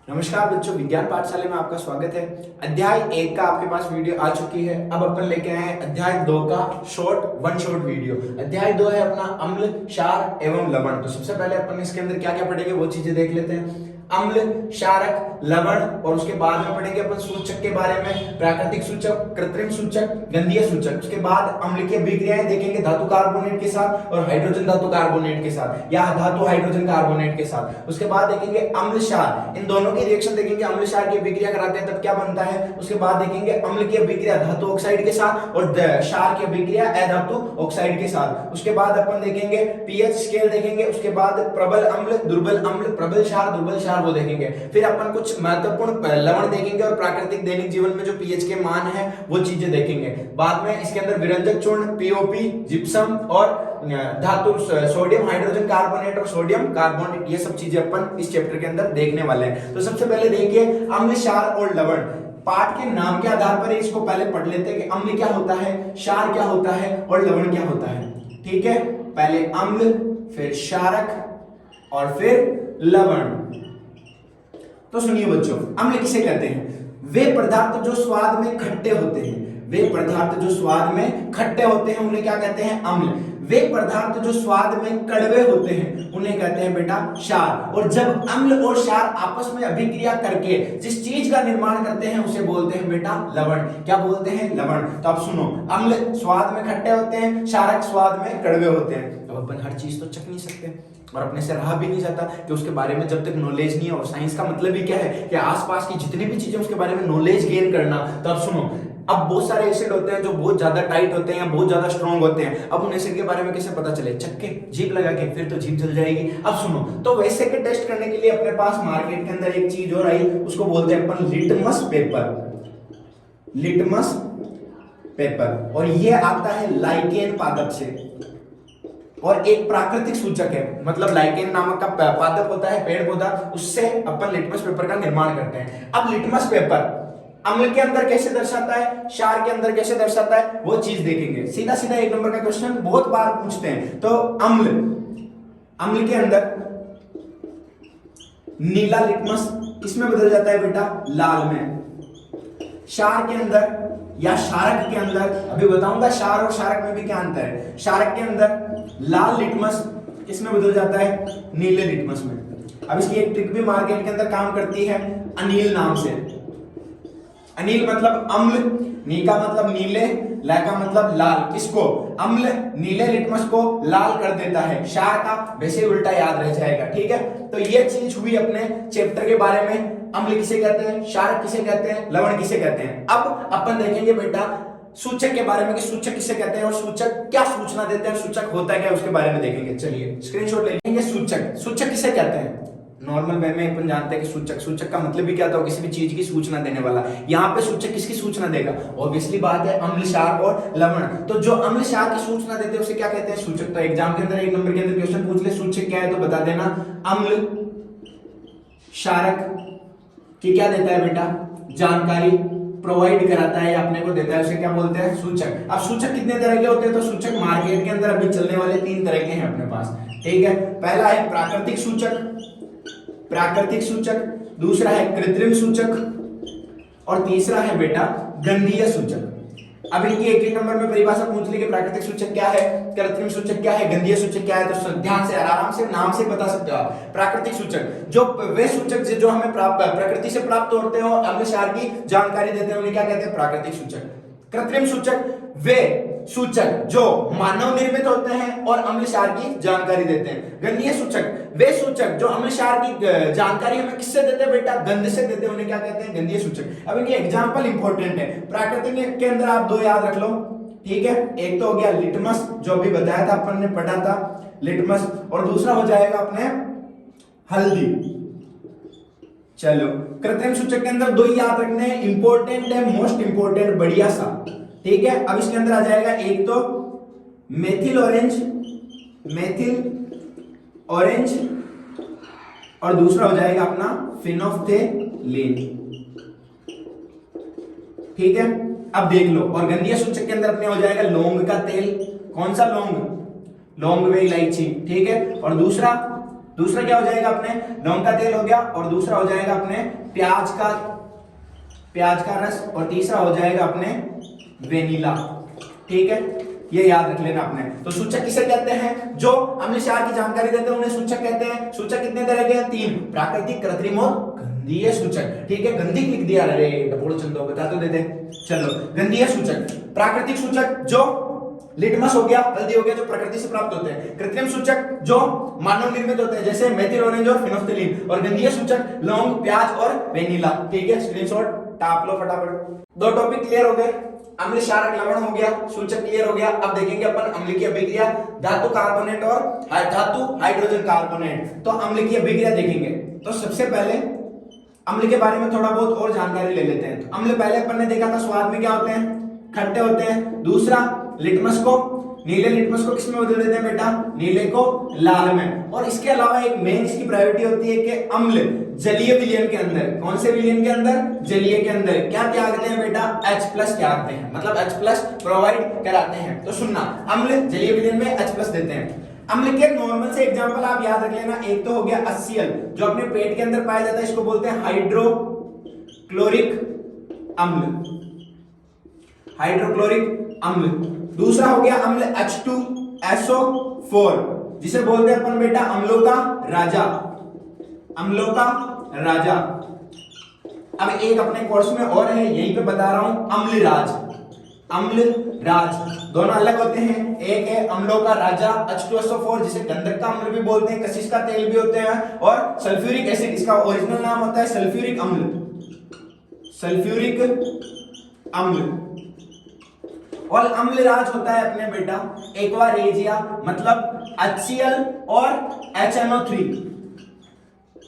नमस्कार बच्चों, विज्ञान पाठशाला में आपका स्वागत है। अध्याय 1 का आपके पास वीडियो आ चुकी है। अब अपन लेके आए हैं अध्याय 2 का वन शॉट वीडियो। अध्याय 2 है अपना अम्ल, क्षार एवं लवण। तो सबसे पहले अपन इसके अंदर क्या क्या पढ़ेंगे वो चीजें देख लेते हैं। अम्ल, क्षारक, लवण और उसके बाद में पढ़ेंगे अपन सूचक के बारे में, प्राकृतिक सूचक, कृत्रिम सूचक, गंधीय सूचक। उसके बाद अम्लीय अभिक्रियाएं देखेंगे धातु कार्बोनेट के साथ और हाइड्रोजन धातु कार्बोनेट के साथ या धातु हाइड्रोजन कार्बोनेट के साथ। उसके बाद देखेंगे अम्ल क्षार, इन दोनों की रिएक्शन देखेंगे। अम्ल क्षार की अभिक्रिया कराते हैं तब क्या बनता है। उसके बाद देखेंगे अम्ल की अभिक्रिया धातु ऑक्साइड के साथ और क्षार की अभिक्रिया अधातु ऑक्साइड के साथ। उसके बाद अपन देखेंगे पीएच स्केल देखेंगे। उसके बाद प्रबल अम्ल, दुर्बल अम्ल, प्रबल क्षार, दुर्बल क्षार वो देखेंगे। फिर अपन कुछ महत्वपूर्ण लवण देखेंगे और प्राकृतिक दैनिक जीवन में जो पीएच के मान है वो चीजें देखेंगे। बाद में इसके अंदर विरंजक चूर्ण, पीओपी, जिप्सम और धातु सोडियम हाइड्रोजन कार्बोनेट और सोडियम कार्बोनेट, ये सब चीजें अपन इस चैप्टर के अंदर देखने वाले हैं। तो सबसे पहले देखिए अम्ल, क्षार और लवण। पाठ के नाम के आधार पर इसको पहले पढ़ लेते हैं कि अम्ल क्या होता है, क्षार क्या होता है और लवण क्या होता है। ठीक है, पहले अम्ल, फिर क्षारक और फिर लवण। तो सुनिए बच्चों, अम्ल किसे कहते हैं? वे पदार्थ जो स्वाद में खट्टे होते हैं, वे पदार्थ जो स्वाद में खट्टे होते हैं उन्हें क्या कहते हैं? अम्ल। वे पदार्थ जो स्वाद में कड़वे होते हैं उन्हें कहते हैं बेटा क्षार। और जब अम्ल और क्षार आपस में अभिक्रिया करके जिस चीज का निर्माण करते हैं उसे बोलते हैं बेटा लवण। क्या बोलते हैं? लवण। तो आप सुनो, अम्ल स्वाद में खट्टे होते हैं, क्षारक स्वाद में कड़वे होते हैं। अब अपन हर चीज तो चख नहीं सकते और अपने से रहा भी नहीं जाता कि उसके बारे में जब तक नॉलेज नहीं है। और साइंस का मतलब ही क्या है कि आसपास की जितनी भी चीजें उसके बारे में नॉलेज गेन करना। तो अब सुनो, अब बहुत सारे एसिड होते हैं जो बहुत ज्यादा टाइट होते हैं, बहुत ज्यादा स्ट्रॉन्ग होते हैं। अब उन एसिड के बारे में कैसे पता चले? चख के, जीभ लगा के, फिर तो जीभ जल जाएगी। अब सुनो, तो वैसे के टेस्ट करने के लिए अपने पास मार्केट के अंदर एक चीज और आई, उसको बोलते हैं अपन लिटमस पेपर। लिटमस पेपर, और ये आता है लाइकेन पादप से और एक प्राकृतिक सूचक है। मतलब लाइकेन नामक का पादप होता है, पेड़ पौधा, उससे अपन लिटमस पेपर का निर्माण करते हैं। अब लिटमस पेपर अम्ल के अंदर कैसे दर्शाता है, क्षार के अंदर कैसे दर्शाता है, वो चीज देखेंगे। सीधा सीधा एक नंबर का क्वेश्चन बहुत बार पूछते हैं। तो अम्ल के अंदर नीला लिटमस इसमें बदल जाता है बेटा लाल में। क्षार के अंदर या क्षारक के अंदर, अभी बताऊंगा क्षार और क्षारक में भी क्या अंतर है। क्षारक के अंदर लाल लिटमस किसमें बदल जाता है? नीले लिटमस में। अब इसकी एक ट्रिक भी मार्केट के अंदर काम करती है, अनील नाम से। अनील मतलब अम्ल, नी का मतलब नीले, ला का मतलब लाल। किसको? अम्ल नीले लिटमस को लाल कर देता है, क्षार का वैसे उल्टा याद रह जाएगा। ठीक है, तो ये चीज हुई अपने चैप्टर के बारे में। अम्ल किसे कहते हैं, क्षारक किसे कहते हैं, लवण किसे कहते हैं। अब अपन देखेंगे बेटा सूचक के बारे में कि सूचक किसे कहते हैं और सूचक क्या सूचना देते हैं, सूचक होता है क्या, उसके बारे में देखेंगे। चलिए स्क्रीनशॉट ले लेंगे। सूचक किसे कहते हैं? नॉर्मल वे में अपन जानते हैं कि सूचक का मतलब भी क्या होता है? किसी भी चीज की सूचना देने वाला। यहाँ पे सूचक किसकी सूचना देगा? ऑब्वियसली बात है अम्ल, क्षार और लवण। तो जो अम्ल, क्षार की सूचना देते हैं उसे क्या कहते हैं? सूचक। तो एग्जाम के अंदर एक नंबर के अंदर क्वेश्चन पूछ ले सूचक क्या है तो बता देना। अम्ल क्षारक की क्या देता है बेटा? जानकारी प्रोवाइड कराता है या अपने को देता है, उसे क्या बोलते हैं? सूचक। अब सूचक कितने तरह के होते हैं? तो सूचक मार्केट के अंदर अभी चलने वाले 3 तरह के हैं अपने पास। ठीक है, पहला है प्राकृतिक सूचक, दूसरा है कृत्रिम सूचक और तीसरा है बेटा गंधीय सूचक। अब इनकी एक नंबर में परिभाषा पूछ ली कि प्राकृतिक सूचक क्या है, कृत्रिम सूचक क्या है, गंधीय सूचक क्या है। तो ध्यान से आराम से नाम से बता सकते हो आप। प्राकृतिक सूचक जो वे सूचक जो हमें प्रकृति से प्राप्त होते हो, अम्ल क्षार की जानकारी देते हैं, उन्हें क्या कहते हैं? प्राकृतिक सूचक। कृत्रिम सूचक वे सूचक जो मानव निर्मित होते हैं और अम्ल क्षार की जानकारी देते हैं। गंधीय सूचक वे सूचक जो अम्ल क्षार की जानकारी हमें किससे देते हैं बेटा? गंध से देते हैं, उन्हें क्या कहते हैं? गंधीय सूचक। अब इनके एग्जांपल इंपॉर्टेंट है। प्राकृतिक के अंदर आप 2 याद रख लो। ठीक है, एक तो हो गया लिटमस जो अभी बताया था, अपन ने पढ़ा था लिटमस, और दूसरा हो जाएगा अपने हल्दी। चलो, कृत्रिम सूचक के अंदर 2 याद रखने हैं, इंपॉर्टेंट है, मोस्ट इंपॉर्टेंट, बढ़िया सा। ठीक है, अब इसके अंदर आ जाएगा एक तो मेथिल ऑरेंज और दूसरा हो जाएगा अपना फिनोफ्थेलिन। ठीक है, अब देख लो। और गंधीय सूचक के अंदर अपने हो जाएगा लौंग का तेल। कौन सा लौंग? लौंग व इलायची। ठीक है, और दूसरा दूसरा क्या हो जाएगा अपने लौंग का तेल हो गया, और दूसरा हो जाएगा अपने प्याज का रस, और तीसरा हो जाएगा अपने वेनिला। ठीक है, ये याद रख लेना आपने। तो सूचक किसे कहते हैं? जो अम्ल क्षार की जानकारी देते हैं उन्हें सूचक कहते हैं। सूचक कितने तरह के हैं? 3, प्राकृतिक, कृत्रिम और गंधीय सूचक। ठीक है, गंधी लिख दिया, अरे डपोड़ चंदो बता तो देते। चलो, गंधीय सूचक, प्राकृतिक सूचक जो लिटमस हो गया, हल्दी हो गया, जो प्रकृति से प्राप्त होते हैं। कृत्रिम सूचक जो मानव निर्मित होते हैं, जैसे मेथिल ऑरेंज और फिनोफ्थलीन। और गंधीय सूचक लौंग, प्याज और वेनिला। ठीक है, स्क्रीनशॉट टाप लो फटाफट। 2 टॉपिक क्लियर हो गए, अम्ल क्षारक लवण हो गया, सूचक क्लियर हो गया। अब देखेंगे अपन अम्ल की अभिक्रिया, धातु कार्बोनेट और धातु हाइड्रोजन कार्बोनेट। तो अम्ल की अभिक्रिया देखेंगे। तो सबसे पहले अम्ल के बारे में थोड़ा बहुत और जानकारी ले लेते हैं। तो अम्ल पहले अपन ने देखा था स्वाद में क्या होते हैं? खट्टे होते हैं। दूसरा, लिटमस को, नीले लिटमस को किसमें बदल देते हैं बेटा? नीले को लाल में। और इसके अलावा एक मेन इसकी प्रायोरिटी होती है कि अम्ल जलीय विलयन के अंदर, कौन से विलयन के अंदर? जलीय के अंदर क्या त्यागते हैं बेटा? H+ त्यागते हैं, मतलब H+ प्रोवाइड कराते हैं। तो सुनना, अम्ल जलीय विलयन में H+ देते हैं। अम्ल के नॉर्मल से एग्जांपल आप याद रख लेना। एक तो हो गया HCl, जो अपने पेट के अंदर पाया जाता है, इसको बोलते हैं हाइड्रोक्लोरिक अम्ल, हाइड्रोक्लोरिक अम्ल। दूसरा हो गया अम्ल H2SO4, जिसे बोलते हैं अपन बेटा अम्लों का राजा, अम्लों का राजा। अब एक अपने कोर्स में और है, यहीं पे बता रहा हूं, अम्लराज, अम्लराज। दोनों अलग होते हैं। एक है अम्लों का राजा H2SO4, जिसे गंधक का अम्ल भी बोलते हैं, कशिश का तेल भी होते हैं, और सल्फ्यूरिक एसिड, इसका ओरिजिनल नाम होता है सल्फ्यूरिक अम्ल, सल्फ्यूरिक अम्ल। और अम्लराज होता है अपने बेटा एक्वा रेजिया, मतलब HCl और HNO3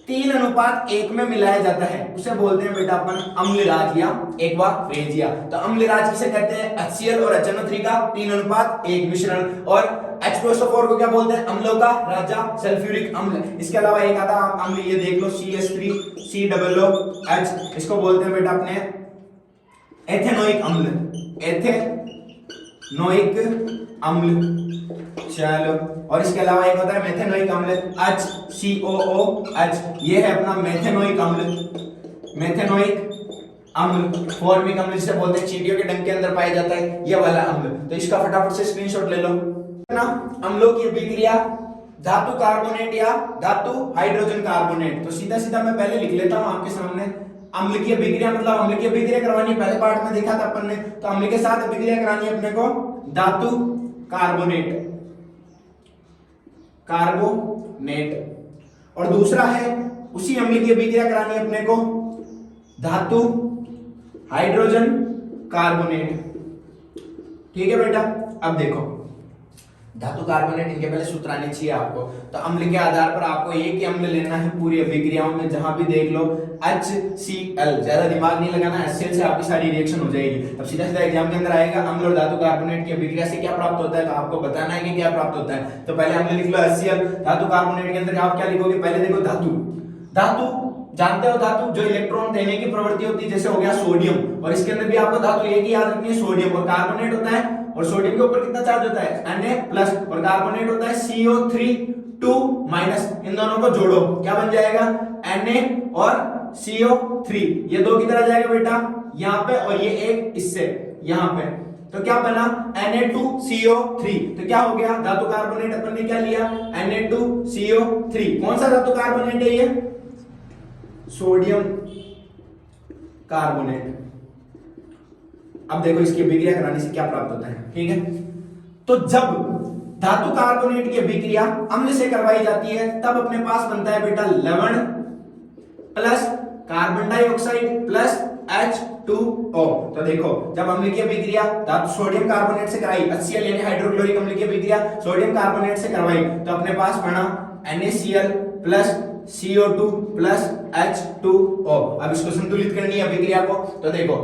3:1 में मिलाया जाता है, उसे बोलते हैं बेटा अपन अम्लराज या एक्वा रेजिया। तो अम्लराज किसे कहते हैं? HCl और HNO3 का 3:1 मिश्रण। और H2SO4 को क्या बोलते हैं? अम्लों का राजा, सल्फ्यूरिक अम्ल। इसके अलावा एक आता अम्ल, ये देख लो, CH3COOH, इसको बोलते हैं बेटा अपने एथेनोइक अम्ल, एथेनोइक अम्ल। चलो, और इसके अलावा एक होता है मेथेनोइक अम्ल, HCOOH, ये है अपना मेथेनोइक अम्ल, मेथेनोइक अम्ल। फॉर्मिक अम्ल जिसे बोलते हैं चींटियों के डंक के अंदर पाया जाता है, ये वाला अम्ल। तो इसका फटाफट से स्क्रीनशॉट ले लो ना। अम्लों की अभिक्रिया, धातु कार्बोनेट या धातु हाइड्रोजन कार्बोनेट। तो सीधा सीधा मैं पहले लिख लेता हूं आपके सामने। अम्ल की अभिक्रिया मतलब अम्ल की अभिक्रिया करवानी, पहले पार्ट में देखा था अपन ने। तो अम्ल के साथ अभिक्रिया करानी है अपने को धातु कार्बोनेट, कार्बोनेट। और दूसरा है उसी अम्ल की अभिक्रिया करानी है अपने को धातु हाइड्रोजन कार्बोनेट। ठीक है बेटा, अब देखो धातु कार्बोनेट, इनके पहले सूत्र आने चाहिए आपको। तो अम्ल के आधार पर आपको एक ही अम्ल लेना है पूरी अभिक्रियाओं में, जहां भी देख लो HCl, ज्यादा दिमाग नहीं लगाना, HCl से आपकी सारी रिएक्शन हो जाएगी। अब सीधा सीधा एग्जाम के अंदर आएगा अम्ल और धातु कार्बोनेट की अभिक्रिया से क्या प्राप्त होता है, तो आपको बताना है कि क्या प्राप्त होता है। तो पहले अम्ल लिख लो HCl, धातु कार्बोनेट के अंदर आप क्या लिखोगे? पहले देखो धातु, धातु जानते हो, धातु जो इलेक्ट्रॉन देने की प्रवृत्ति होती है, जैसे हो गया सोडियम, और इसके अंदर भी आपको धातु एक ही याद रखनी है, सोडियम। और कार्बोनेट होता है, और सोडियम के ऊपर कितना चार्ज होता है? Na+, और कार्बोनेट होता है CO3 इन दोनों को जोड़ो, क्या बन जाएगा? Na और CO3, ये दो किधर आ जाएगा बेटा? यहाँ पे, और ये एक इससे यहाँ पे। तो क्या बना? Na2CO3। तो क्या हो गया? धातु कार्बोनेट अपन ने क्या लिया? Na2CO3। कौन सा धातु कार्बोनेट है ये? Sodium carbonate. अब देखो इसकी अभिक्रिया कराने से क्या प्राप्त होता है। ठीक है, तो जब धातु कार्बोनेट की अभिक्रिया अम्ल से करवाई जाती है, तब अपने पास बनता है बेटा लवण plus carbon dioxide plus H2O। तो देखो जब अम्ल की अभिक्रिया धातु सोडियम कार्बोनेट से कराई, HCl यानी हाइड्रोक्लोरिक अम्ल की अभिक्रिया सोडियम कार्बोनेट से करवाई, तो अपने पास बना NaCl plus CO2 plus H2O। अब इसको संतुलित करनी है अभिक्रिया को। तो देखो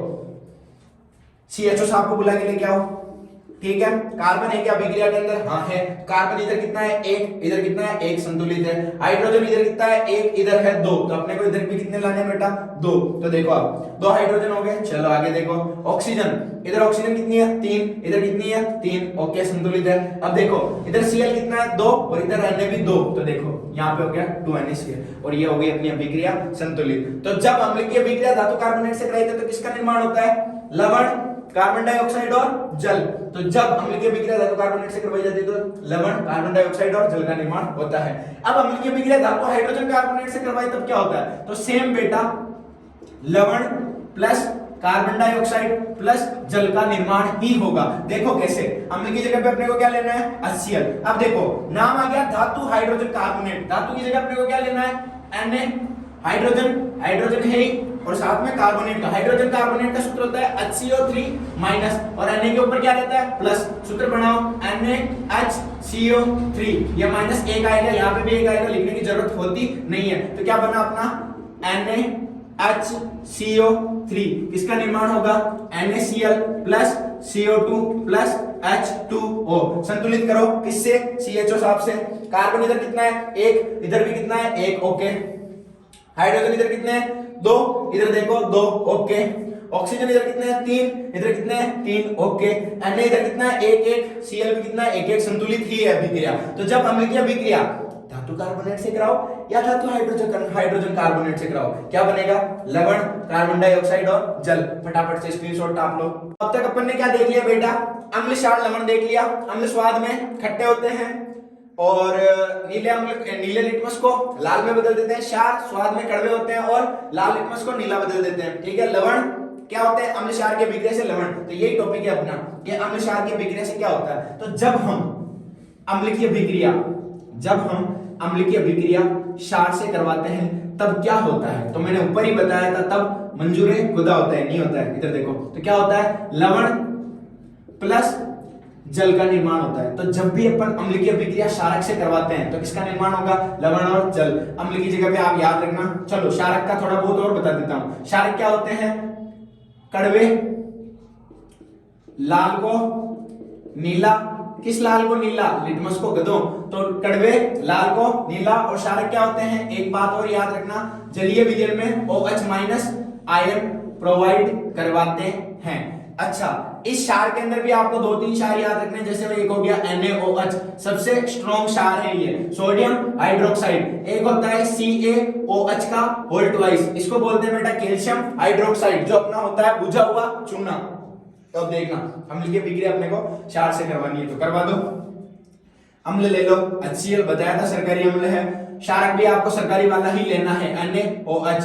CHO साहब को बुला के लेके आओ, ठीक है, कार्बन है क्या अभिक्रिया के अंदर? हाँ है। कार्बन इधर कितना है? एक, इधर कितना है? एक, संतुलित है। हाइड्रोजन इधर कितना है? एक, इधर है दो, तो अपने को इधर भी कितने लाने हैं बेटा? दो। तो देखो आप दो हाइड्रोजन हो गए। चलो आगे देखो, ऑक्सीजन, इधर ऑक्सीजन कितनी है? तीन, इधर कितनी है? तीन, ओके संतुलित है। अब देखो इधर Cl कितना है? दो, और इधर Na भी दो, तो देखो यहाँ पे हो गया 2NaCl, और ये हो गई अपनी अभिक्रिया संतुलित। तो जब अम्ल की अभिक्रिया धातु कार्बोनेट से कराई जाती है तो किसका निर्माण होता है? लवण, कार्बन डाइऑक्साइड और जल। तो जब अम्ल की अभिक्रिया धातु कार्बोनेट से करवाई जाती है तो लवण, कार्बन डाइऑक्साइड और जल का निर्माण होता है। अब अम्ल की अभिक्रिया धातु हाइड्रोजन कार्बोनेट से करवाई तब क्या होता है? तो सेम बेटा, लवण प्लस कार्बन डाइऑक्साइड प्लस जल का निर्माण ही होगा। देखो कैसे, अम्ल की जगह पे अपने को क्या लेना है? HCl। अब देखो नाम आ गया धातु हाइड्रोजन कार्बोनेट, धातु की जगह अपने को क्या लेना है? Na, हाइड्रोजन, हाइड्रोजन है ही, और साथ में कार्बोनेट का, हाइड्रोजन कार्बोनेट का सूत्र होता है HCO3 माइनस, और Na के ऊपर क्या रहता है? प्लस। सूत्र बनाओ, NaHCO3, ये माइनस एक आएगा, यहाँ पे भी एक आएगा, लिखने की जरूरत होती नहीं है। तो क्या बना अपना? NaHCO3, किसका निर्माण होगा? NaCl plus CO2 plus H2O। संतुलित करो किससे? CHO साहब से। कार्बन इधर कितना है? एक, इधर भी कितना है? एक, ओके। हाइड्रोजन इधर कितने हैं? दो, इधर देखो दो, ओके। ऑक्सीजन इधर कितने हैं? तीन, इधर कितने हैं? तीन, ओके। Na इधर कितना है? एक, एक। Cl भी कितना है? एक, एक, संतुलित ही है अभिक्रिया। तो जब अम्ल की अभिक्रिया धातु कार्बोनेट से कराओ या धातु हाइड्रोजन कार्बोनेट से कराओ, क्या बनेगा? लवण, कार्बन डाइऑक्साइड और जल। फटाफट से स्क्रीनशॉट टाप लो। अब तक अपन ने क्या देख लिया बेटा? अम्ल, क्षार, लवण देख लिया। अम्ल स्वाद में खट्टे होते हैं और नीले अम्ल, नीले लिटमस को लाल में बदल देते हैं। क्षार स्वाद में कड़वे होते हैं और लाल लिटमस को नीला बदल देते हैं। ठीक है, लवण क्या होते हैं? अम्ल क्षार के अभिक्रिया से लवण। तो यही टॉपिक है अपना कि अम्ल क्षार की अभिक्रिया से क्या होता है। तो जब हम अम्ल की अभिक्रिया क्षार से करवाते हैं तब क्या होता है? तो मैंने ऊपर ही बताया था, तब मंजूरे खुदा होता है, नहीं होता है। इधर देखो तो क्या होता है? लवण प्लस जल का निर्माण होता है। तो जब भी अपन अम्ल की अभिक्रिया क्षारक से करवाते हैं तो किसका निर्माण होगा? लवण और जल। अम्ल की जगह पे आप याद रखना। चलो क्षारक का थोड़ा बहुत और बता देता हूं। क्षारक क्या होते हैं? कड़वे, लाल को नीला, किस लाल को? नीला, लिटमस को गधों। तो कड़वे, लाल को नीला, और क्षारक क्या होते हैं? एक बात और याद रखना, जलीय विलयन में OH माइनस आयन प्रोवाइड करवाते हैं। अच्छा, इस क्षार के अंदर भी आपको दो तीन क्षार याद रखने, जैसे एक हो गया NaOH, सबसे स्ट्रॉन्ग क्षार है ये, सोडियम हाइड्रोक्साइड। एक होता है CaOH का होल ट्वाइस, इसको बोलते हैं बेटा कैल्शियम हाइड्रोक्साइड, जो अपना होता है बुझा हुआ चूना। तो अब देखना, अम्ल की अभिक्रिया अपने को क्षार से करवानी है तो करवा दो। अम्ल ले लो, HCl बताया था सरकारी अम्ल है। क्षारक भी आपको सरकारी वाला ही लेना है, NaOH।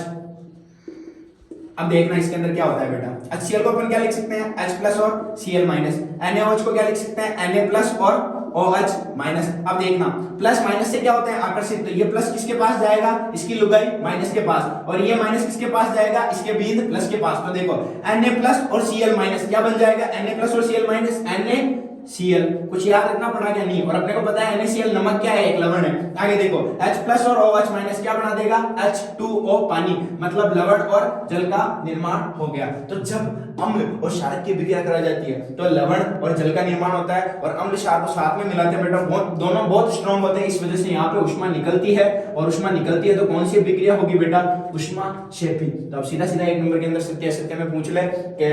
अब देखना इसके अंदर क्या होता है बेटा। HCl को अपन क्या लिख सकते हैं? H प्लस और Cl माइनस। NaOH को क्या लिख सकते हैं? Na प्लस और OH माइनस। अब देखना प्लस माइनस से क्या होता है? आकर्षित। तो ये प्लस किसके पास जाएगा? इसकी लुगाई माइनस के पास, और ये माइनस किसके पास जाएगा? इसके बींद प्लस के पास। तो देखो Na प्लस और Cl माइनस क्या बन जाएगा? Na प्लस और Cl माइनस NaCl। कुछ याद रखना पड़ा क्या? नहीं। और अपने को पता है NaCl नमक क्या है? एक लवण है। आगे देखो H प्लस और OH माइनस क्या बना देगा? H2O पानी, मतलब लवण और जल का निर्माण हो गया। तो जब अम्ल और क्षारक की अभिक्रिया कराई जाती है तो लवण और जल का निर्माण होता है, और अम्ल क्षार को साथ में मिलाते हैं बेटा, दोनों बहुत स्ट्रॉन्ग होते हैं। इस वजह से यहाँ पे उष्मा निकलती है, और उष्मा निकलती है तो कौन सी अभिक्रिया होगी बेटा? उष्माक्षेपी। तो अब सीधा सीधा एक नंबर के अंदर सत्य असत्य में पूछ ले कि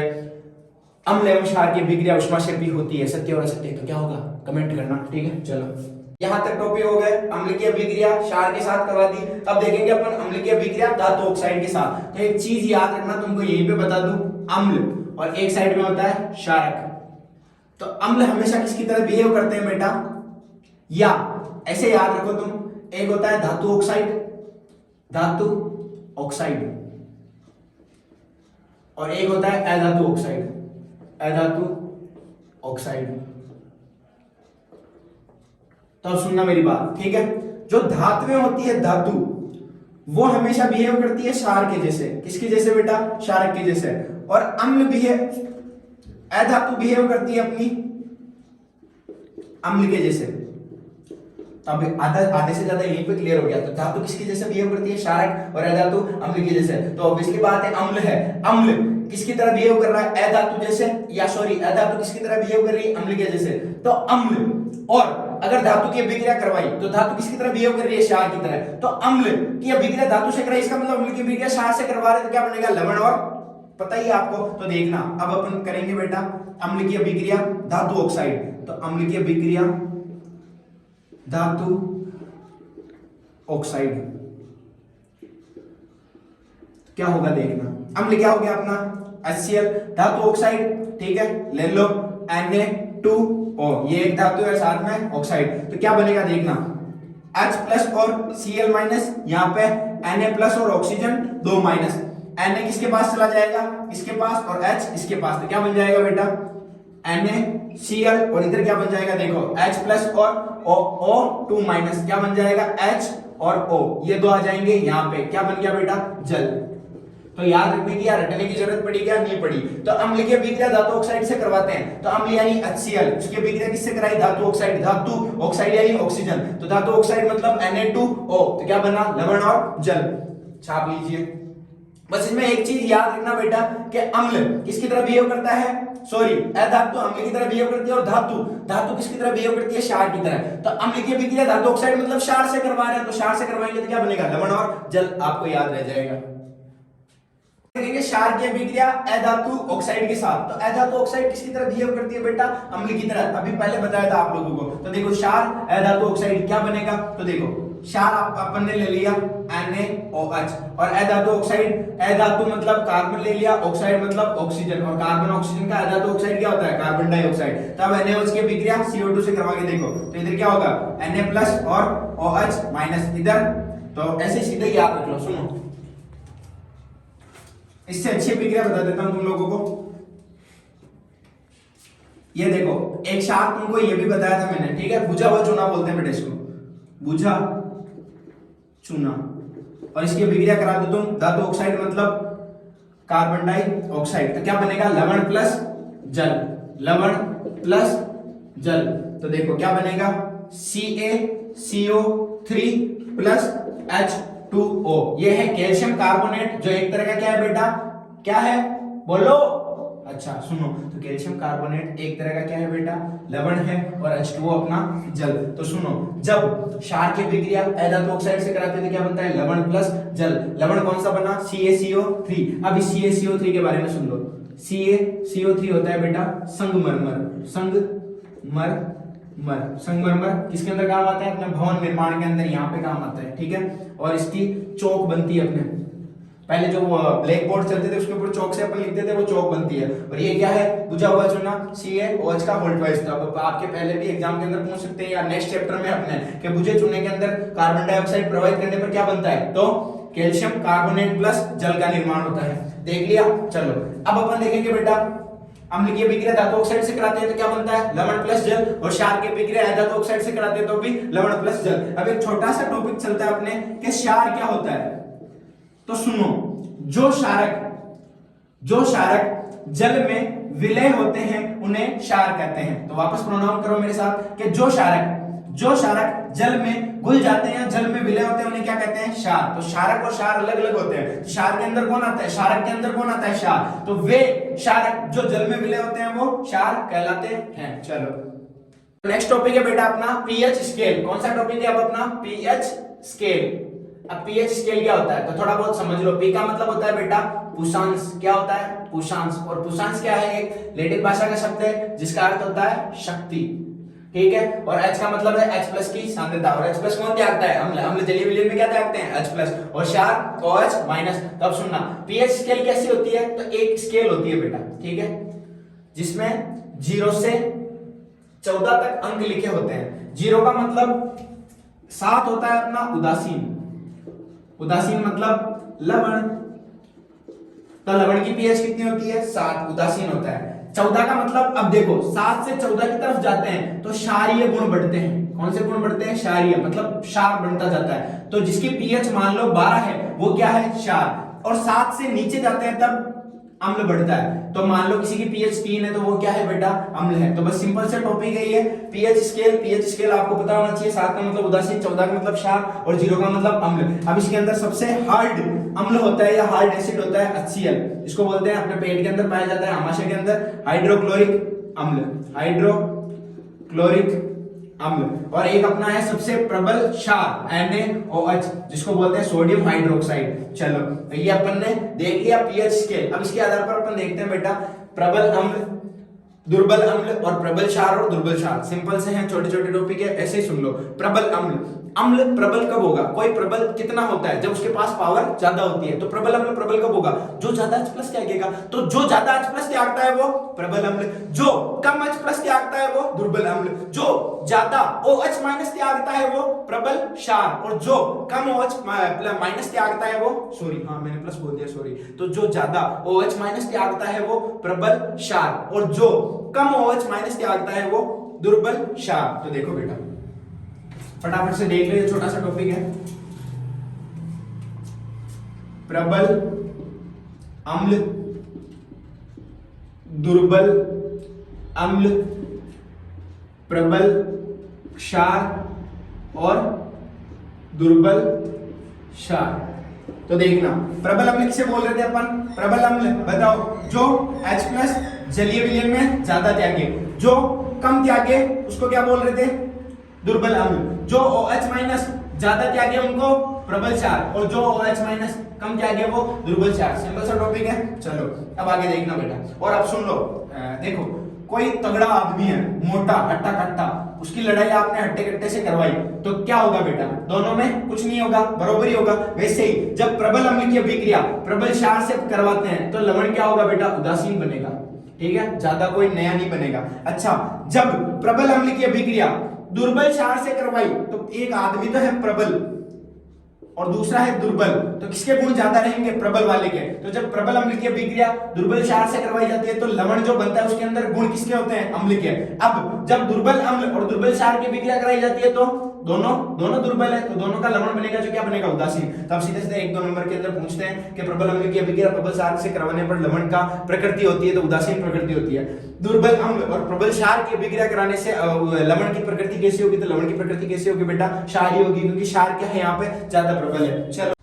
अम्ल एवं क्षार की अभिक्रिया उष्माक्षेपी होती है, सत्य और असत्य, तो क्या होगा? कमेंट करना। ठीक है, चलो यहां तक टॉपिक हो गए। अम्ल की अभिक्रिया क्षार के साथ करवा दी। अब देखेंगे अपन अम्ल की अभिक्रिया धातु ऑक्साइड के साथ। तो एक चीज याद रखना, तुमको यहीं पे बता दूं, अम्ल और एक साइड में होता है क्षारक। तो अम्ल हमेशा किसकी तरह बिहेव करते हैं बेटा? या ऐसे याद रखो तुम, एक होता है धातु ऑक्साइड, और एक होता है अधातु ऑक्साइड। तो अब सुनना मेरी बात, ठीक है। जो धातुएं होती है, धातु, वो हमेशा बिहेव करती है क्षार के जैसे। किसके जैसे बेटा? क्षारक के जैसे। और अधातु बिहेव करती है अपनी अम्ल के जैसे। तो अभी आधे से ज्यादा यहीं पे क्लियर हो गया। तो धातु किसकी जैसे बिहेव करती है, क्षारक, और अधातु अम्ल की जैसे। तो ऑब्वियसली बात है अम्ल है, अम्ल किसकी तरह बिहेव कर रहा है, अधातु जैसे, या सॉरी अधातु किसकी तरह बिहेव कर रही है, अम्ल के जैसे। तो अम्ल, और अगर धातु की अभिक्रिया करवाई तो धातु किसकी तरह बिहेव कर रही है, क्षार की तरह। तो अम्ल की अभिक्रिया धातु से कराई, इसका मतलब अम्ल की अभिक्रिया क्षार से करवा रहे, तो क्या बनेगा, लवण। और पता ही है आपको, तो देखना अब अपन करेंगे बेटा अम्ल की अभिक्रिया धातु ऑक्साइड। तो अम्ल की अभिक्रिया धातु ऑक्साइड क्या होगा देखना। अम्ल क्या हो गया अपना HCl, धातु ऑक्साइड, ठीक है, ले लो Na2O, ये एक धातु है साथ में ऑक्साइड। तो क्या बनेगा देखना, H प्लस और Cl माइनस, यहाँ पे Na प्लस और ऑक्सीजन 2 माइनस, Na किसके पास चला जाएगा, इसके पास, और H इसके पास। तो क्या बन जाएगा बेटा NaCl, और इधर क्या बन जाएगा देखो H प्लस और O2 माइनस, क्या बन जाएगा H और O, ये दो आ जाएंगे यहाँ पे, क्या बन गया बेटा जल। तो याद रखने की या रटने की जरूरत पड़ी क्या, नहीं पड़ी। तो अम्ल की अभिक्रिया धातु ऑक्साइड से करवाते हैं। तो अम्ल यानी HCl, उसकी अभिक्रिया किससे कराई, धातु ऑक्साइड, धातु ऑक्साइड यानी ऑक्सीजन। तो धातु ऑक्साइड मतलब Na2O, तो क्या बना, लवण और जल। छाप लीजिए। बस इसमें एक चीज याद रखना बेटा कि अम्ल किसकी तरह बिहेव करता है, सॉरी अधातु अम्ल की तरह बिहेव करती है, और धातु किसकी तरह बिहेव करती है, क्षार की तरह। तो अम्ल की अभिक्रिया धातु ऑक्साइड मतलब क्षार से करवा रहे हैं, तो क्षार से करवाएंगे तो क्या बनेगा, लवण और जल। आपको याद रह जाएगा। देखेंगे क्षार की अभिक्रिया अधातु ऑक्साइड के साथ। तो अधातु ऑक्साइड किसकी तरह बिहेव करती है बेटा, अम्ल की तरह। अभी पहले बताया था आप लोगों को। तो देखो क्षार अधातु ऑक्साइड क्या बनेगा, तो देखो क्षार अपन ने ले लिया NaOH, और अधातु ऑक्साइड, अधातु मतलब कार्बन ले लिया, ऑक्साइड मतलब ऑक्सीजन, और कार्बन ऑक्सीजन का अधातु ऑक्साइड क्या होता है, कार्बन डाइऑक्साइड। तब NaOH की अभिक्रिया CO2 से करवा के देखो, तो इधर क्या होगा Na प्लस और OH माइनस इधर। तो ऐसे सीधे याद रख लो। सुनो, इससे अच्छी अभिक्रिया बता देता हूं तुम लोगों को। ये देखो एक साथ तुमको ये भी बताया था मैंने, ठीक है, बुझा हुआ चूना बोलते हैं बेटा इसको, बुझा चूना। और इसकी अभिक्रिया करा दो तुम, धातु ऑक्साइड मतलब कार्बन डाइऑक्साइड। तो क्या बनेगा, लवण प्लस जल, लवण प्लस जल। तो देखो क्या बनेगा, CaCO3 प्लस H2O। ये है कैल्शियम कार्बोनेट, जो एक तरह का क्या है बेटा, क्या है बोलो, अच्छा सुनो। तो कैल्शियम कार्बोनेट एक तरह का क्या है बेटा, लवण है, और H2O अपना जल। तो सुनो, जब क्षार की अभिक्रिया अधातु ऑक्साइड से कराते हैं तो क्या बनता है, लवण प्लस जल। लवण कौन सा बना, CaCO3। अभी CaCO3 के बारे में सुन लो। CaCO3 होता है बेटा संगमरमर, संगमरमर किसके अंदर काम आता है, अपने भवन निर्माण के अंदर, यहाँ पे काम आता है, ठीक है। और इसकी चौक बनती है अपने, पहले जो ब्लैक बोर्ड चलते थे उसके ऊपर चौक से अपन लिखते थे, वो चौक बनती है। और ये क्या है, बुझा हुआ चूना, CaOH का होल्ड वाइज। तो अब आपके पहले भी एग्जाम के अंदर पूछ सकते हैं, या नेक्स्ट चैप्टर में अपने, कि बुझे चूने के अंदर कार्बन डाइऑक्साइड प्रवाहित करने पर क्या बनता है, तो कैल्शियम कार्बोनेट प्लस जल का निर्माण होता है। देख लिया, चलो अब अपन देखेंगे बेटा अम्ल की अभिक्रिया धातु ऑक्साइड से कराते हैं तो क्या बनता है, लवण प्लस जल। और क्षार की अभिक्रिया अधातु ऑक्साइड से कराते हैं तो भी लवण प्लस जल। अब एक छोटा सा टॉपिक चलता है अपने कि क्षार क्या होता है। तो सुनो, जो क्षारक जल में विलय होते हैं उन्हें क्षार कहते हैं। तो वापस प्रोनाउन करो मेरे साथ कि जो क्षारक जल में घुल जाते हैं, जल में विलय होते हैं, उन्हें क्या कहते हैं, क्षार। तो क्षारक और क्षार अलग अलग होते हैं। तो क्षार के अंदर कौन आता है, क्षारक के अंदर कौन आता है, क्षार। तो वे क्षारक जो जल में विलय होते हैं वो क्षार कहलाते हैं। चलो नेक्स्ट टॉपिक है बेटा अपना पीएच स्केल। कौन सा टॉपिक है अब अपना, पीएच स्केल। अब पीएच स्केल क्या होता है तो थोड़ा बहुत समझ लो। पी का मतलब होता है बेटा पुषांश, क्या होता है, पुषांश। और पुषांश क्या है, एक लैटिन भाषा का शब्द है जिसका अर्थ होता है शक्ति, ठीक है। और H का मतलब है H प्लस की सांद्रता। और H प्लस कौन त्यागता है, अम्ल। अम्ल जलीय विलयन में क्या त्यागते हैं, H प्लस। और क्षार OH माइनस। तब सुनना पीएच स्केल कैसी होती है, तो एक स्केल होती है बेटा, ठीक है, जिसमें 0 से 14 तक अंक लिखे होते हैं। 0 का मतलब 7 होता है अपना उदासीन, उदासीन मतलब लवण। तो लवण की पीएच कितनी होती है, 7, उदासीन होता है। 14 का मतलब, अब देखो 7 से 14 की तरफ जाते हैं तो क्षारीय गुण बढ़ते हैं। कौन से गुण बढ़ते हैं, क्षारीय, मतलब क्षार बनता जाता है। तो जिसकी पीएच मान लो 12 है वो क्या है, क्षार। और 7 से नीचे जाते हैं तब अम्ल बढ़ता है। तो मान लो किसी की पीएच 3 है तो वो क्या है बेटा, अम्ल है। तो बस सिंपल से टॉपिक है ये, पीएच स्केल आपको पता होना चाहिए। 7 का मतलब उदासीन, 14 का मतलब क्षार और 0 का मतलब अम्ल। अब इसके अंदर सबसे हार्ड अम्ल होता है या हार्ड एसिड होता है HCl, इसको बोलते हैं, अपने पेट के अंदर पाया जाता है, आमाशय के अंदर, हाइड्रोक्लोरिक अम्ल, हाइड्रोक्लोरिक अम्ल। और एक अपना है सबसे प्रबल क्षार NaOH, जिसको बोलते हैं सोडियम हाइड्रोक्साइड। चलो तो ये अपन ने देख लिया पीएच स्केल। अब इसके आधार पर अपन देखते हैं बेटा प्रबल अम्ल, दुर्बल अम्ल और प्रबल क्षार और दुर्बल क्षार। सिंपल से हैं, छोटे छोटे टॉपिक है, ऐसे ही सुन लो। प्रबल अम्ल, अम्ल प्रबल कब होगा, कोई प्रबल कितना होता है, जब उसके पास पावर ज्यादा होती है। तो प्रबल अम्ल प्रबल कब होगा, जो ज्यादा H+ त्यागेगा। तो जो ज्यादा H+ त्यागता है वो प्रबल अम्ल, जो कम H+ त्यागता है वो दुर्बल अम्ल, जो ज्यादा OH- त्यागता है वो प्रबल क्षार, और जो कम OH- त्यागता है वो, सॉरी हाँ मैंने प्लस बोल दिया, सॉरी। तो जो ज्यादा OH- त्यागता है वो प्रबल क्षार, और जो कम OH- त्यागता है वो दुर्बल क्षार। तो देखो बेटा फटाफट से देख लो, ये छोटा सा टॉपिक है। प्रबल अम्ल, दुर्बल अम्ल, प्रबल क्षार और दुर्बल क्षार। तो देखना प्रबल अम्ल किसे बोल रहे थे अपन, प्रबल अम्ल बताओ, जो H+ जलीय विलयन में ज्यादा त्यागे, जो कम त्यागे उसको क्या बोल रहे थे, दुर्बल अम्ल, जो OH- ज्यादा त्यागे उनको प्रबल क्षार, और जो OH- कम त्यागे वो दुर्बल क्षार। सिंपल सा टॉपिक है। चलो अब आगे देखना बेटा, और अब सुन लो, देखो कोई तगड़ा आदमी है, मोटा हट्टा कट्टा, उसकी लड़ाई आपने हट्टे कट्टे से करवाई, तो क्या होगा बेटा, दोनों में कुछ नहीं होगा, बरोबरी होगा। वैसे ही जब प्रबल अम्ल की अभिक्रिया प्रबल क्षार से करवाते हैं तो लवण क्या होगा बेटा, उदासीन बनेगा। ठीक है, ज्यादा कोई नया नहीं बनेगा। अच्छा, जब प्रबल अम्ल की अभिक्रिया दुर्बल क्षार से करवाई, तो एक आदमी तो है प्रबल और दूसरा है दुर्बल, तो किसके गुण ज्यादा रहेंगे, प्रबल वाले के। तो जब प्रबल अम्ल की अभिक्रिया दुर्बल क्षार से करवाई जाती है तो लवण जो बनता है उसके अंदर गुण किसके होते हैं, अम्ल के। अब जब दुर्बल अम्ल और दुर्बल क्षार की अभिक्रिया कराई जाती है तो दोनों दुर्बल है, तो दोनों का लवण बनेगा जो क्या बनेगा, उदासीन। तो अब सीधे सीधे 1-2 नंबर के अंदर पूछते हैं कि प्रबल अम्ल की अभिक्रिया प्रबल क्षार से करवाने पर लवण का प्रकृति होती है तो उदासीन प्रकृति होती है। दुर्बल अम्ल और प्रबल क्षार की अभिक्रिया कराने से लवण की प्रकृति कैसी होगी, तो लवण की प्रकृति कैसी होगी बेटा, क्षारीय होगी, क्योंकि क्षार क्या है यहाँ पे ज्यादा प्रबल है। चलो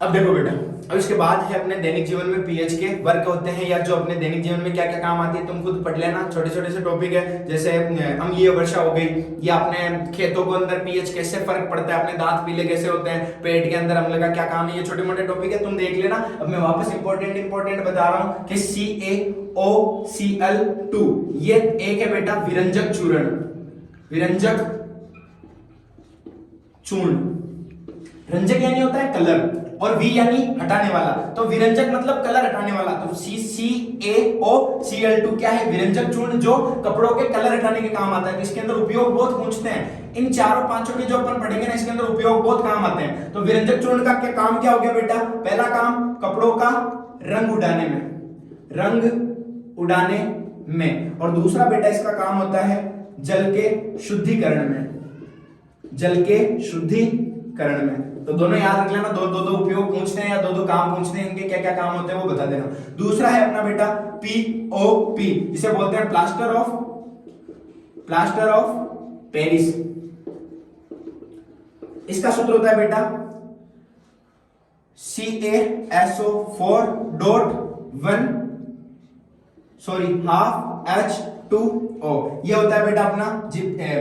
अब देखो बेटा, अब इसके बाद है अपने दैनिक जीवन में पीएच के वर्क होते हैं, या जो अपने दैनिक जीवन में क्या क्या काम आती है तुम खुद पढ़ लेना। छोटे छोटे से टॉपिक है, जैसे अम्लीय वर्षा हो गई, या अपने खेतों के अंदर पीएच कैसे फर्क पड़ता है, अपने दांत पीले कैसे होते हैं, पेट के अंदर अम्ल का क्या काम है, ये छोटे मोटे टॉपिक है, तुम देख लेना। अब मैं वापस इंपॉर्टेंट बता रहा हूँ कि CaOCl2 ये एक है बेटा विरंजक चूर्ण, विरंजक चूर्ण। रंजक यानी होता है कलर, और वी यानी हटाने वाला, तो विरंजक मतलब कलर हटाने वाला। तो CaOCl2 क्या है, विरंजक चूर्ण जो कपड़ों के कलर हटाने के काम आता है। तो इसके अंदर उपयोग बहुत पूछते हैं, इन चारों पांचों के जो अपन पढ़ेंगे ना इसके अंदर उपयोग बहुत काम आते हैं। तो विरंजक चूर्ण का क्या काम क्या हो गया बेटा, पहला काम कपड़ों का रंग उड़ाने में, और दूसरा बेटा इसका काम होता है जल के शुद्धिकरण में, तो दोनों याद रख लेना, दो उपयोग पूछते हैं या दो काम पूछते हैं, इनके क्या क्या काम होते हैं वो बता देना। दूसरा है अपना बेटा POP, जिसे बोलते हैं प्लास्टर ऑफ पेरिस। इसका सूत्र होता है बेटा half H2O, ये होता है बेटा अपना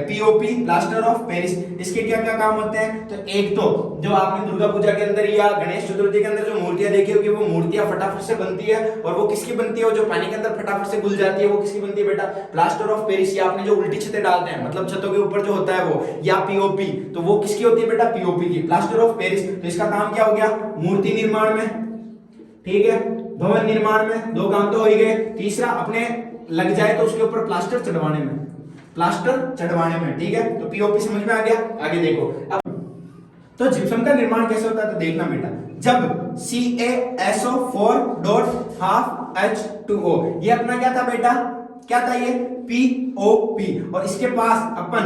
POP, प्लास्टर ऑफ पेरिस। इसके क्या क्या काम होते हैं, तो एक तो जो आपने दुर्गा पूजा के अंदर या गणेश चतुर्थी के अंदर जो मूर्तियां देखी होगी, वो मूर्तियां फटाफट से बनती है, और वो किसकी बनती है, वो जो पानी के अंदर फटाफट से घुल जाती है वो किसकी बनती है बेटा, प्लास्टर ऑफ पेरिस। या आपने जो उल्टी छतें डालते हैं, मतलब छतों के ऊपर जो होता है वो, या POP, तो वो किसकी होती है बेटा, POP की, प्लास्टर ऑफ पेरिस। तो इसका काम क्या हो गया, मूर्ति निर्माण में, ठीक है, भवन निर्माण में, दो काम तो हो ही गए। तीसरा अपने लग जाए तो उसके ऊपर प्लास्टर चढ़वाने में, ठीक है। तो POP समझ में आ गया। आगे देखो अब, तो जिप्सम का निर्माण कैसे होता है, तो देखना बेटा, जब CaSO4.2H2O, ये अपना क्या था बेटा, क्या था ये, POP, और इसके पास अपन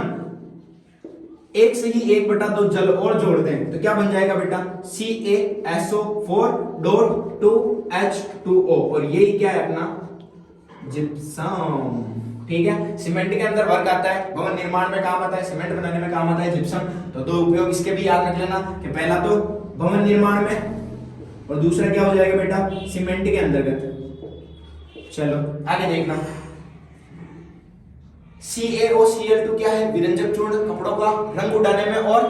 एक से ही 1/2 जल और जोड़ दें तो क्या बन जाएगा बेटा, CaSO4.2H2O, और यही क्या है अपना जिप्सम। ठीक है, सीमेंट के अंदर वर्क आता है, भवन निर्माण में काम आता है, सीमेंट बनाने में काम आता है जिप्सम। तो दो उपयोग इसके भी याद रख लेना कि पहला तो भवन निर्माण में और दूसरा क्या हो जाएगा बेटा, सीमेंट के अंतर्गत। चलो आगे देखना, CaOCl2 क्या है, विरंजक चूर्ण, कपड़ों का रंग उड़ाने में और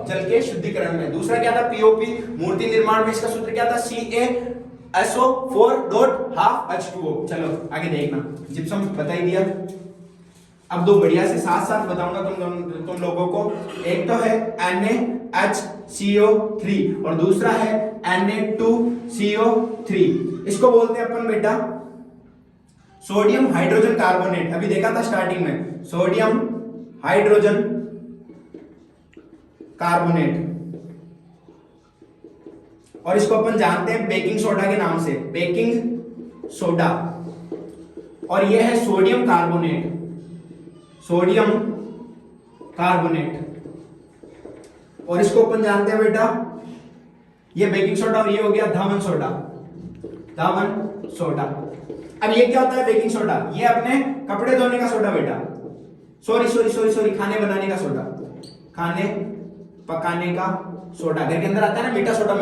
जल के शुद्धिकरण में। दूसरा क्या था, POP, मूर्ति निर्माण में इसका सूत्र क्या था, CaSO4.2H2O। चलो आगे देखना, जिप्सम बता ही दिया। अब दो बढ़िया से साथ साथ बताऊंगा तुम लोगों को। एक तो है NaHCO3 और दूसरा है Na2CO3। इसको बोलते हैं अपन बेटा सोडियम हाइड्रोजन कार्बोनेट। अभी देखा था स्टार्टिंग में, सोडियम हाइड्रोजन कार्बोनेट, और इसको अपन जानते हैं बेकिंग सोडा के नाम से, बेकिंग सोडा। और यह है सोडियम कार्बोनेट, सोडियम कार्बोनेट, और इसको अपन जानते हैं बेटा ये बेकिंग सोडा, और ये हो गया धावन सोडा, धावन सोडा। अब ये क्या होता है बेकिंग सोडा, ये अपने कपड़े धोने का सोडा बेटा, सॉरी खाने बनाने का सोडा, खाने पकाने का सोडा। घर के अंदर आता है ना मीठा सोडा,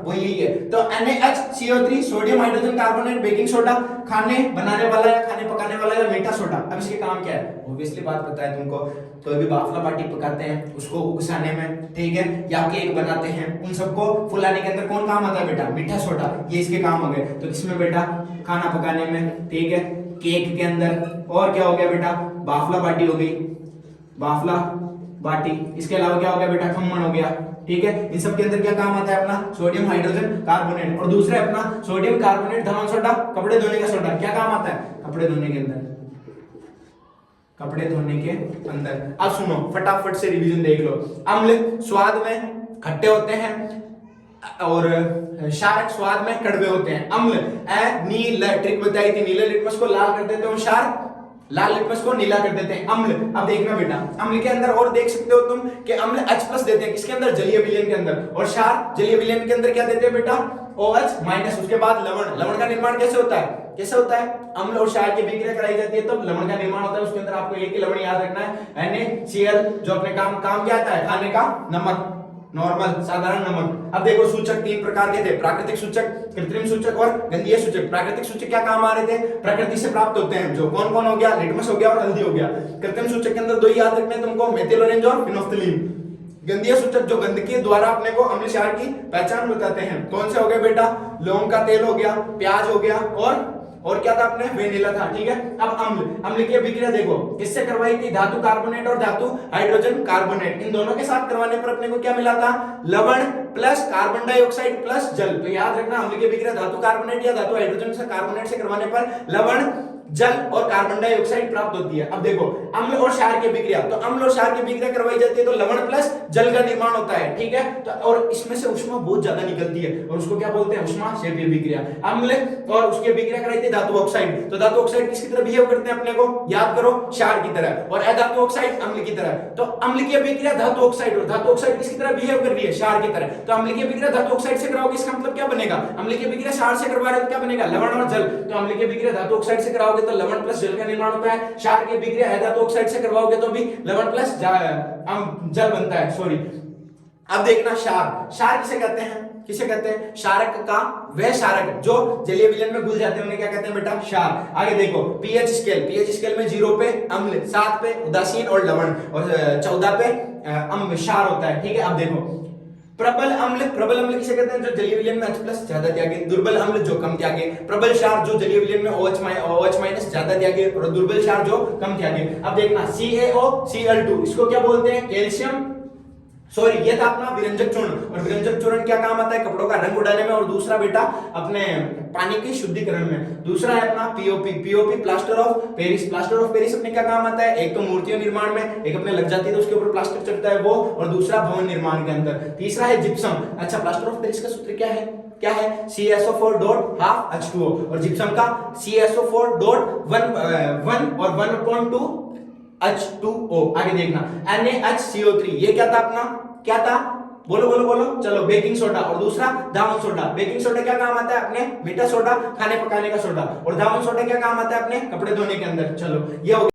वो यही है। तो NaHCO3 sodium hydrogen carbonate baking soda, खाने बनाने वाला या खाने पकाने वाला या मीठा सोडा। अब इसके काम क्या है, ऑब्वियसली बात पता है तुमको। तो अभी बाफला बाटी पकाते हैं उसको उगसाने में, ठीक है, या केक बनाते हैं, उन सबको फुलाने के अंदर कौन काम आता है बेटा, मीठा सोडा। ये इसके काम हो गए। तो इसमें बेटा खाना पकाने में, ठीक है, केक के अंदर, और क्या हो गया बेटा, बाफला बाटी हो गई, बाफला बाटी। इसके अलावा क्या हो गया बेटा, खमन हो गया, ठीक है। इन सब के अंदर क्या काम आता है अपना, सोडियम हाइड्रोजन कार्बोनेट। और दूसरा अपना सोडियम कार्बोनेट धावन सोडा, कपड़े धोने का सोडा। क्या काम आता है, कपड़े धोने के अंदर, कपड़े धोने के अंदर। अब सुनो फटाफट से रिवीजन देख लो। अम्ल स्वाद में खट्टे होते हैं और क्षारक स्वाद में कड़वे होते हैं। अम्ल नील ट्रिक बताई थी, नीले लिटमस को लाल कर देते हैं, क्षार लाल लिटमस को नीला कर देते हैं। अम्ल, अब देखना बेटा, अम्ल के अंदर और देख सकते हो तुम कि अम्ल H+ देते हैं, किसके अंदर, जलीय विलयन के अंदर। और क्षार जलीय विलयन के अंदर क्या देते हैं बेटा, OH-। उसके बाद लवण, लवण का निर्माण कैसे होता है, कैसे होता है, अम्ल और क्षार की विक्रिया कराई जाती है तब लवण का निर्माण होता है। उसके अंदर आपको एक ही लवण याद रखना है, NaCl, जो अपने काम क्या आता है, खाने का नमक, नॉर्मल साधारण नमक। अब देखो सूचक 3 प्रकार के थे, प्राकृतिक सूचक, कृत्रिम सूचक और गंधीय सूचक। प्राकृतिक सूचक क्या काम आ रहे थे, प्रकृति से प्राप्त होते हैं, जो कौन कौन हो गया, लिटमस हो गया और हल्दी हो गया। कृत्रिम सूचक के अंदर दो ही याद रखने हैं तुमको, मेथिल ऑरेंज और फिनोफ्थलीन। गंधीय सूचक जो गंदगी द्वारा अपने को अम्ल क्षार की पहचान बताते हैं, कौन से हो गए बेटा, लौंग का तेल हो गया, प्याज हो गया, और क्या था अपने, वेनिला था, ठीक है। अब अम्ल, अम्ल की अभिक्रिया देखो किससे करवाई थी, धातु कार्बोनेट और धातु हाइड्रोजन कार्बोनेट, इन दोनों के साथ करवाने पर अपने को क्या मिला था, लवण प्लस कार्बन डाइऑक्साइड प्लस जल। तो याद रखना अम्ल की अभिक्रिया धातु कार्बोनेट या धातु हाइड्रोजन से कार्बोनेट से करवाने पर लवण, जल और कार्बन डाइऑक्साइड प्राप्त होती है। अब देखो अम्ल और क्षार की अभिक्रिया, तो अम्ल और क्षार की अभिक्रिया करवाई जाती है तो लवण प्लस जल का निर्माण होता है, ठीक है। तो और इसमें से ऊष्मा बहुत ज्यादा निकलती है और उसको क्या बोलते हैं, ऊष्मा क्षेपीय अभिक्रिया। अम्ल और उसकी अभिक्रिया कराई थी धातु ऑक्साइड, तो धातु ऑक्साइड किसकी तरह बिहेव करते हैं अपने को याद करो, क्षार की तरह, और अधातु ऑक्साइड अम्ल की तरह। तो अम्ल की अभिक्रिया धातु ऑक्साइड, और धातु ऑक्साइड किसकी तरह बिहेव कर रही है, क्षार की तरह। तो अम्ल की अभिक्रिया धातु ऑक्साइड से कराओगे इसका मतलब क्या बनेगा, अम्ल की अभिक्रिया क्षार से करवा रहे हो तो क्या बनेगा, लवण और जल। तो अम्ल की अभिक्रिया धातु ऑक्साइड से कराओगे तो लवण प्लस जल का निर्माण होता है, क्षार की अभिक्रिया धातु ऑक्साइड से करवाओगे तो भी लवण प्लस जल बनता है, सॉरी। अब देखना क्षार, क्षार किसे कहते हैं, किसे कहते हैं, क्षारक का वह क्षारक जो जलीय विलयन में घुल जाते हैं उन्हें क्या कहते हैं बेटा, क्षार। आगे देखो पीएच स्केल, पीएच स्केल में 0 पे अम्ल, 7 पे उदासीन और लवण, और 14 पे क्षार होता है, ठीक है। अब देखो प्रबल अम्ल, प्रबल अम्ल किसे कहते हैं, जो जलीय विलयन में H+ ज्यादा त्यागे, दुर्बल अम्ल जो कम त्यागे, प्रबल क्षार जो जलीय विलयन में OH- ज्यादा त्यागे, और दुर्बल क्षार जो कम त्यागे। अब देखना CaOCl2, इसको क्या बोलते हैं, कैल्शियम, सॉरी ये था अपना विरंजक चूर्ण, और विरंजक चूर्ण क्या काम आता है, कपड़ों का रंग उड़ाने में, और दूसरा बेटा अपने पानी के शुद्धिकरण में। दूसरा है अपना POP plaster of Paris, plaster of Paris अपने क्या काम आता है, एक तो मूर्तियों निर्माण में, एक अपने लग जाती है तो उसके ऊपर प्लास्टर चढ़ता है वो, और दूसरा भवन निर्माण के अंदर। तीसरा है जिप्सम। अच्छा प्लास्टर ऑफ पेरिस का सूत्र क्या है, क्या है, CaSO4.2H2O, और जिप्सम का CaSO4.1 और 1/2 H2O। आगे देखना NaHCO3, ये क्या था अपना, क्या था, बोलो बोलो बोलो, चलो बेकिंग सोडा। और दूसरा दावन सोडा। बेकिंग सोडा क्या काम आता है अपने, मीठा सोडा, खाने पकाने का सोडा। और दावन सोडा क्या काम आता है अपने कपड़े धोने के अंदर। चलो ये हो